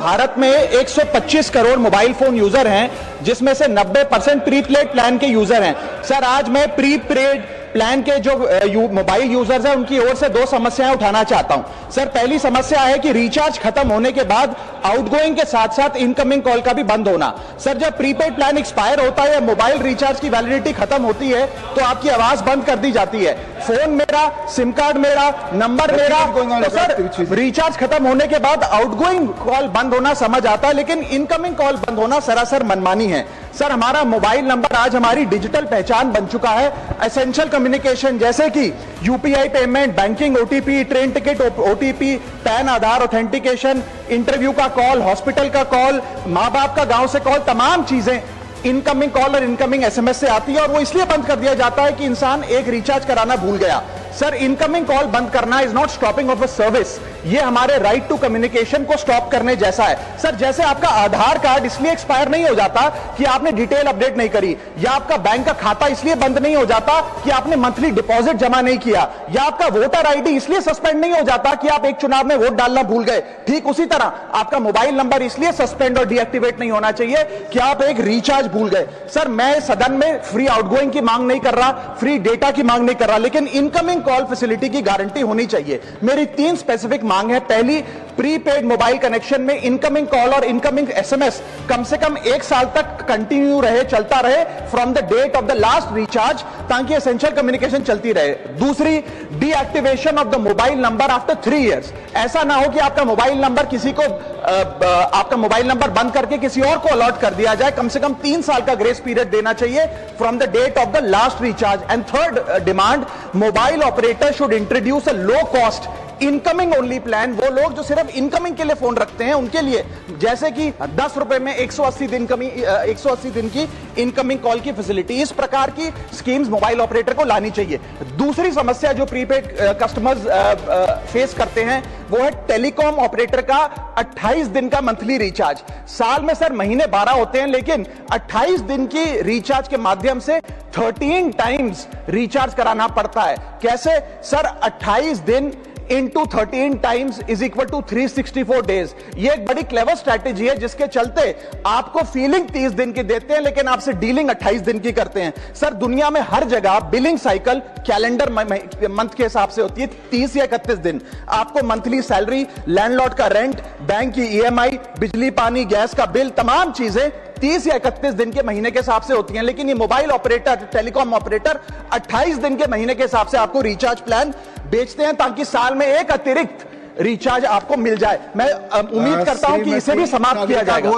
भारत में 125 crore mobile phone user हैं, जिसमें से 90% प्रीपेड प्लान के यूजर हैं। सर, आज मैं प्रीपेड प्लान के जो मोबाइल यूजर्स हैं उनकी ओर से दो समस्याएं उठाना चाहता हूं। सर, पहली समस्या है कि रिचार्ज खत्म होने के बाद आउटगोइंग के साथ साथ इनकमिंग कॉल का भी बंद होना। सर, जब प्रीपेड प्लान एक्सपायर होता है या मोबाइल रिचार्ज की वैलिडिटी खत्म होती है तो आपकी आवाज बंद कर दी जाती है। फोन मेरा, सिम कार्ड मेरा, नंबर मेरा, तो सर रिचार्ज खत्म होने के बाद आउटगोइंग कॉल बंद होना समझ आता है, लेकिन इनकमिंग कॉल बंद होना सरासर मनमानी है। सर, हमारा मोबाइल नंबर आज हमारी डिजिटल पहचान बन चुका है। एसेंशियल कम्युनिकेशन जैसे कि UPI payment, banking, OTP, train ticket OTP, PAN Aadhaar authentication, interview का कॉल, हॉस्पिटल का कॉल, मां बाप का गांव से कॉल, तमाम चीजें इनकमिंग कॉल और इनकमिंग एसएमएस से आती है और वो इसलिए बंद कर दिया जाता है कि इंसान एक रिचार्ज कराना भूल गया। सर, इनकमिंग कॉल बंद करना is not stopping of a service, ये हमारे राइट टू कम्युनिकेशन को स्टॉप करने जैसा है। सर, जैसे आपका आधार कार्ड इसलिए एक्सपायर नहीं हो जाता कि आपने डिटेल अपडेट नहीं करी, या आपका बैंक का खाता इसलिए बंद नहीं हो जाता कि आपने मंथली डिपॉजिट जमा नहीं किया, या आपका वोटर आईडी इसलिए सस्पेंड नहीं हो जाता कि आप एक चुनाव में वोट डालना भूल गए। ठीक उसी तरह आपका मोबाइल नंबर इसलिए सस्पेंड और डीएक्टिवेट नहीं होना चाहिए कि आप एक रिचार्ज भूल गए। सर, मैं सदन में फ्री आउटगोइंग की मांग नहीं कर रहा, फ्री डेटा की मांग नहीं कर रहा, लेकिन इनकमिंग कॉल फैसिलिटी की गारंटी होनी चाहिए। मेरी 3 स्पेसिफिक मांग है। पहली, प्रीपेड मोबाइल कनेक्शन में इनकमिंग कॉल और इनकमिंग एसएमएस कम से कम 1 साल तक कंटिन्यू रहे, चलता रहे from the date of the last recharge, ताकि एसेंशियल कम्युनिकेशन चलती रहे। दूसरी, deactivation of the mobile number after 3 years. ऐसा ना हो कि आपका मोबाइल नंबर किसी को आपका मोबाइल नंबर बंद करके किसी और को अलॉट कर दिया जाए। कम से कम 3 साल का ग्रेस पीरियड देना चाहिए from the date of the last recharge. And third demand, mobile operator should introduce a low cost incoming only plan. वो लोग जो सिर्फ इनकमिंग के लिए फोन रखते हैं उनके लिए, जैसे कि 10 रुपए में 180 दिन की इनकमिंग कॉल की फैसिलिटी, इस प्रकार की स्कीम्स मोबाइल ऑपरेटर को लानी चाहिए। दूसरी समस्या जो प्रीपेड कस्टमर्स फेस करते हैं वो है टेलीकॉम ऑपरेटर का 28 दिन का मंथली रिचार्ज। साल में सर महीने 12 होते हैं, लेकिन 28 दिन की रिचार्ज के माध्यम से 13 टाइम्स रिचार्ज कराना पड़ता है। कैसे सर? 28 दिन into 13 times is equal to 364 days. ये एक बड़ी क्लेवर स्ट्रैटेजी है जिसके चलते आपको फीलिंग 30 दिन की देते हैं, लेकिन आपसे डीलिंग 28 दिन की करते हैं। सर, दुनिया में हर जगह बिलिंग साइकिल कैलेंडर मंथ के हिसाब से होती है, 30 या 31 दिन। आपको मंथली सैलरी, लैंडलॉर्ड का रेंट, बैंक की ईएमआई, बिजली पानी गैस का बिल, तमाम चीजें 30 या 31 दिन के महीने के हिसाब से होती हैं। लेकिन ये मोबाइल ऑपरेटर, टेलीकॉम ऑपरेटर 28 दिन के महीने के हिसाब से आपको रिचार्ज प्लान बेचते हैं, ताकि साल में एक अतिरिक्त रिचार्ज आपको मिल जाए। मैं उम्मीद करता हूं कि इसे भी समाप्त किया जाएगा।